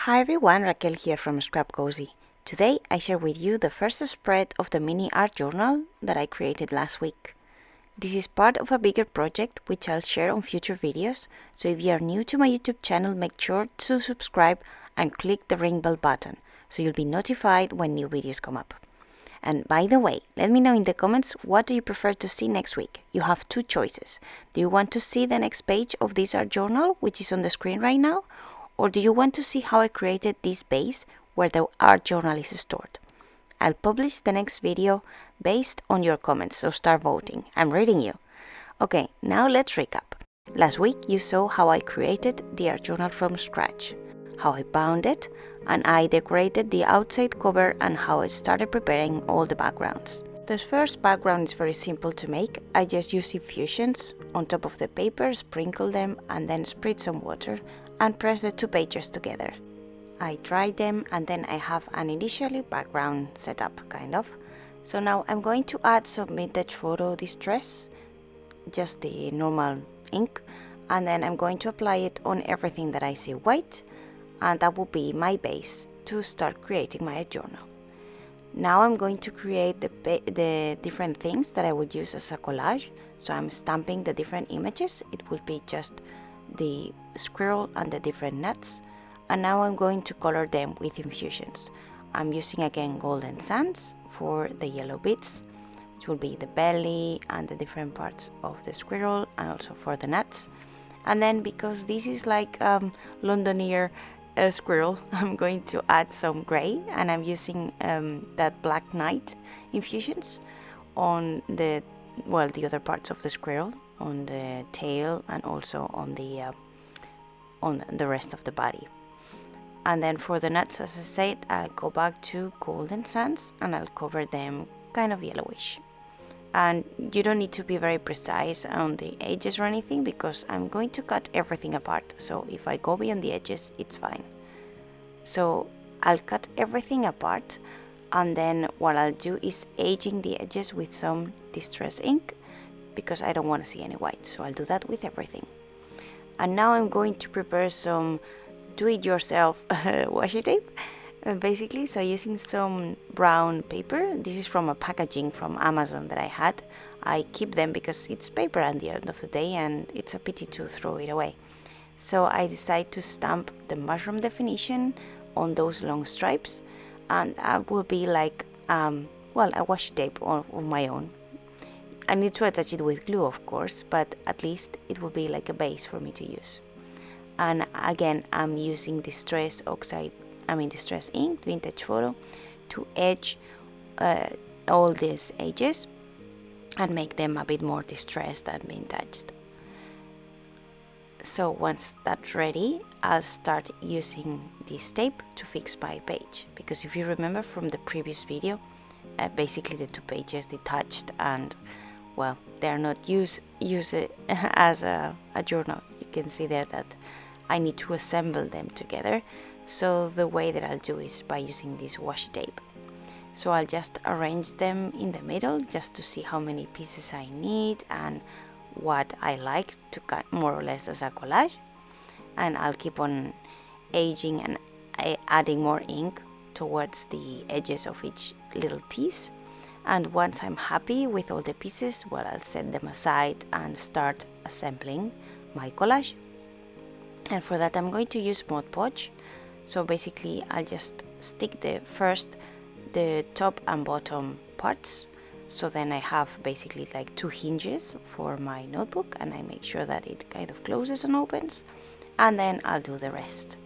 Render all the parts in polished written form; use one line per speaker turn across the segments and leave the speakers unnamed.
Hi everyone, Raquel here from Scrap Cozy. Today I share with you the first spread of the mini art journal that I created last week. This is part of a bigger project which I'll share on future videos, so if you are new to my YouTube channel, make sure to subscribe and click the ring bell button so you'll be notified when new videos come up. And by the way, let me know in the comments what do you prefer to see next week. You have two choices. Do you want to see the next page of this art journal, which is on the screen right now? Or do you want to see how I created this base where the art journal is stored? I'll publish the next video based on your comments, so start voting. I'm reading you. Okay, now let's recap. Last week you saw how I created the art journal from scratch, how I bound it, and I decorated the outside cover and how I started preparing all the backgrounds. The first background is very simple to make. I just use Infusions on top of the paper, sprinkle them, and then spread some water and press the two pages together. I dried them and then I have an initially background set up, kind of. So now I'm going to add some vintage photo distress, just the normal ink, and then I'm going to apply it on everything that I see white, and that will be my base to start creating my journal. Now I'm going to create the different things that I would use as a collage. So I'm stamping the different images. It will be just the squirrel and the different nuts. And now I'm going to color them with Infusions. I'm using again golden sands for the yellow bits, which will be the belly and the different parts of the squirrel, and also for the nuts. And then because this is like Londoner squirrel, I'm going to add some gray, and I'm using that Black Knight Infusions on the other parts of the squirrel, on the tail, and also on the rest of the body. And then for the nuts, as I said, I'll go back to golden sands and I'll cover them kind of yellowish. And you don't need to be very precise on the edges or anything, because I'm going to cut everything apart. So if I go beyond the edges, it's fine. So I'll cut everything apart, and then what I'll do is aging the edges with some distress ink, because I don't want to see any white. So I'll do that with everything. And now I'm going to prepare some do-it-yourself washi tape, basically. So using some brown paper. This is from a packaging from Amazon that I had. I keep them because it's paper at the end of the day and it's a pity to throw it away. So I decided to stamp the mushroom definition on those long stripes, and that will be like a washi tape of my own. I need to attach it with glue, of course, but at least it will be like a base for me to use. And again, I'm using distress ink, vintage photo, to edge all these edges and make them a bit more distressed and vintaged. So once that's ready, I'll start using this tape to fix my page, because if you remember from the previous video, basically the two pages detached, and well, they're not used as a journal. You can see there that I need to assemble them together. So the way that I'll do is by using this washi tape. So I'll just arrange them in the middle just to see how many pieces I need and what I like to cut more or less as a collage. And I'll keep on aging and adding more ink towards the edges of each little piece. And once I'm happy with all the pieces, well, I'll set them aside and start assembling my collage. And for that I'm going to use Modpodge. So basically I'll just stick the top and bottom parts. So then I have basically like two hinges for my notebook, and I make sure that it kind of closes and opens. And then I'll do the rest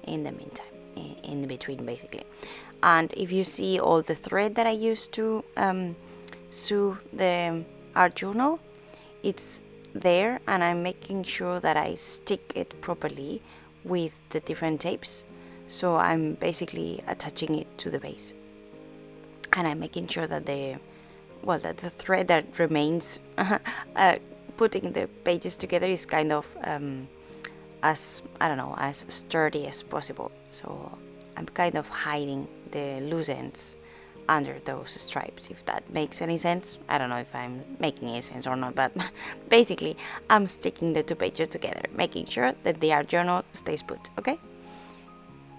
in the meantime, in between basically. And if you see all the thread that I used to sew the art journal, it's there, and I'm making sure that I stick it properly with the different tapes. So I'm basically attaching it to the base, and I'm making sure that the thread that remains putting the pages together is kind of as sturdy as possible. So I'm kind of hiding the loose ends under those stripes, if that makes any sense. I don't know if I'm making any sense or not, but basically I'm sticking the two pages together, making sure that the art journal stays put, okay?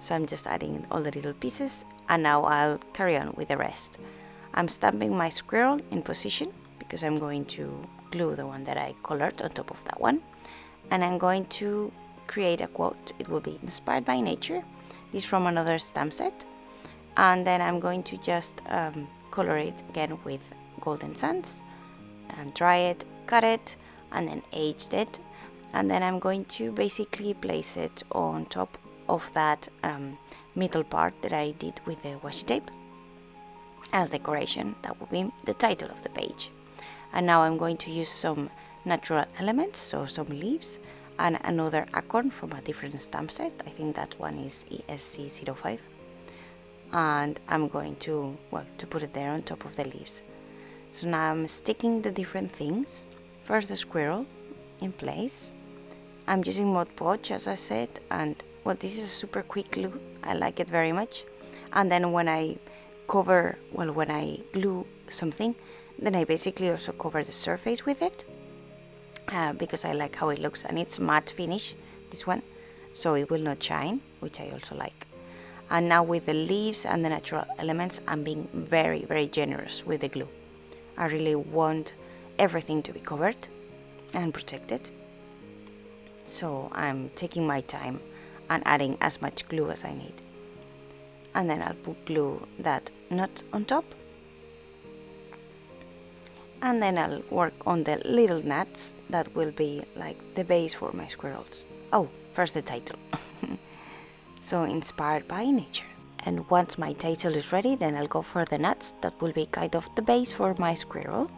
So I'm just adding all the little pieces, and now I'll carry on with the rest. I'm stamping my squirrel in position because I'm going to glue the one that I colored on top of that one, and I'm going to create a quote. It will be inspired by nature. This is from another stamp set, and then I'm going to just color it again with golden sands and dry it, cut it, and then aged it, and then I'm going to basically place it on top of that middle part that I did with the washi tape as decoration. That will be the title of the page. And now I'm going to use some natural elements, so some leaves and another acorn from a different stamp set. I think that one is ESC05, and I'm going to put it there on top of the leaves. So now I'm sticking the different things. First the squirrel in place. I'm using Modpodge, as I said, and this is a super quick glue. I like it very much. And then when I glue something, then I basically also cover the surface with it because I like how it looks, and it's matte finish, this one, so it will not shine, which I also like. And now with the leaves and the natural elements, I'm being very, very generous with the glue. I really want everything to be covered and protected. So I'm taking my time and adding as much glue as I need. And then I'll glue that nut on top. And then I'll work on the little nuts that will be like the base for my squirrels. Oh, first the title. So inspired by nature. And once my title is ready, then I'll go for the nuts. That will be kind of the base for my squirrel.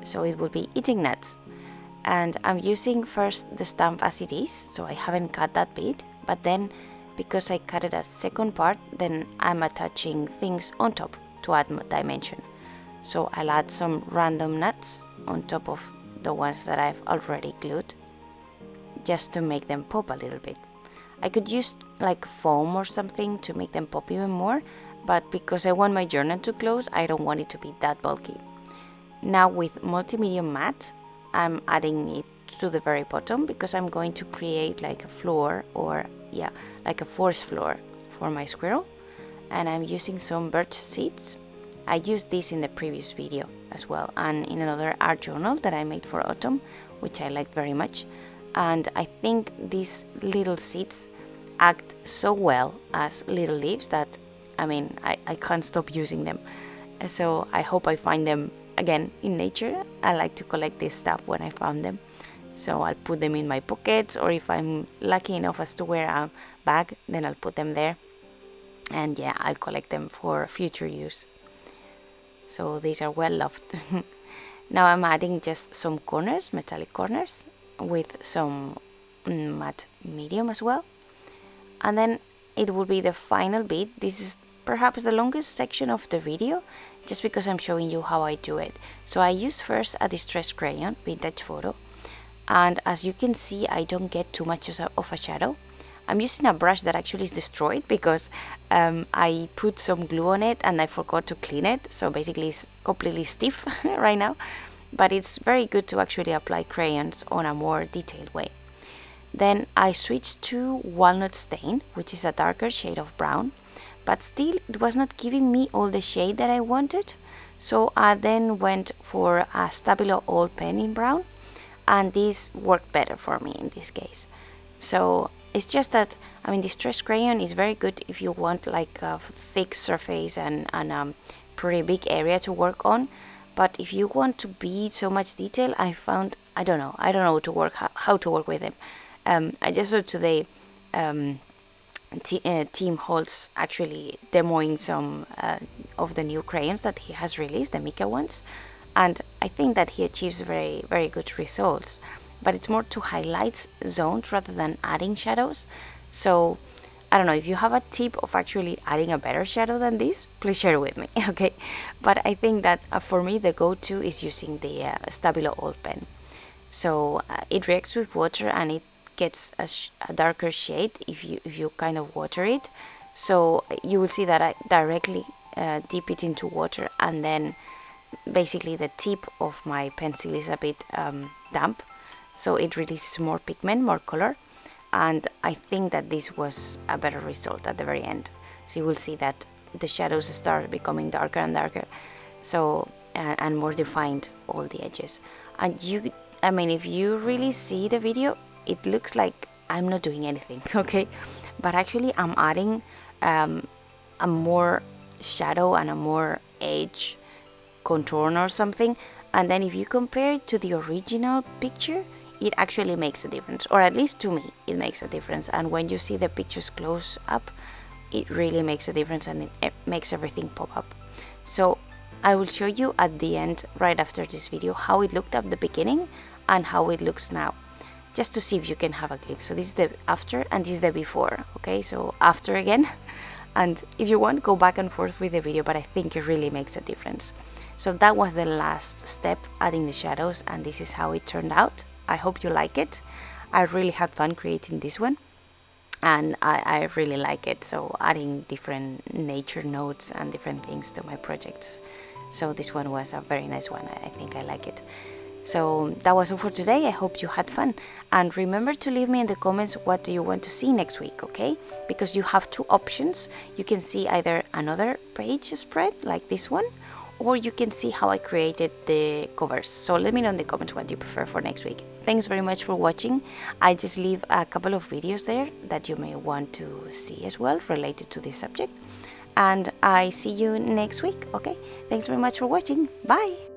So it will be eating nuts. And I'm using first the stamp as it is, so I haven't cut that bit, but then because I cut it as second part, then I'm attaching things on top to add dimension. So I'll add some random nuts on top of the ones that I've already glued, just to make them pop a little bit. I could use like foam or something to make them pop even more, but because I want my journal to close, I don't want it to be that bulky. Now with multi-medium matte, I'm adding it to the very bottom because I'm going to create like a floor, or like a forest floor for my squirrel. And I'm using some birch seeds. I used this in the previous video as well, and in another art journal that I made for autumn, which I liked very much. And I think these little seeds act so well as little leaves that I can't stop using them. So I hope I find them again in nature. I like to collect this stuff when I found them, so I'll put them in my pockets, or if I'm lucky enough as to wear a bag, then I'll put them there, and I'll collect them for future use. So these are well loved. Now I'm adding just some corners, metallic corners, with some matte medium as well, and then it will be the final bit. This is perhaps the longest section of the video, just because I'm showing you how I do it. So I use first a distress crayon, vintage photo, and as you can see, I don't get too much of a shadow. I'm using a brush that actually is destroyed because I put some glue on it and I forgot to clean it, so basically it's completely stiff right now, but it's very good to actually apply crayons on a more detailed way. Then I switched to walnut stain, which is a darker shade of brown, but still it was not giving me all the shade that I wanted, so I then went for a Stabilo old pen in brown, and this worked better for me in this case. So it's just that, distress crayon is very good if you want like a thick surface and pretty big area to work on, but if you want to be so much detail, I found, I don't know how to work with them. I just saw today Tim Holtz actually demoing some of the new crayons that he has released, the Mica ones, and I think that he achieves very, very good results, but it's more to highlight zones rather than adding shadows. So I don't know, if you have a tip of actually adding a better shadow than this, please share it with me, okay? But I think that for me the go-to is using the Stabilo old pen. So it reacts with water and it gets a darker shade if you kind of water it. So you will see that I directly dip it into water, and then basically the tip of my pencil is a bit damp, so it releases more pigment, more color, and I think that this was a better result at the very end. So you will see that the shadows start becoming darker and darker, so and more defined, all the edges. And I mean, if you really see the video, it looks like I'm not doing anything, okay? But actually I'm adding a more shadow and a more edge contour or something. And then if you compare it to the original picture, it actually makes a difference, or at least to me it makes a difference. And when you see the pictures close up, it really makes a difference, and it makes everything pop up. So I will show you at the end, right after this video, how it looked at the beginning and how it looks now, just to see if you can have a glimpse. So this is the after and this is the before, okay? So after again, and if you want, go back and forth with the video, but I think it really makes a difference. So that was the last step, adding the shadows, and this is how it turned out. I hope you like it. I really had fun creating this one, and I really like it. So adding different nature notes and different things to my projects. So this one was a very nice one. I think I like it. So that was all for today. I hope you had fun, and remember to leave me in the comments what do you want to see next week, okay? Because you have two options. You can see either another page spread like this one, or you can see how I created the covers. So let me know in the comments what you prefer for next week. Thanks very much for watching. I just leave a couple of videos there that you may want to see as well, related to this subject. And I see you next week, okay? Thanks very much for watching. Bye!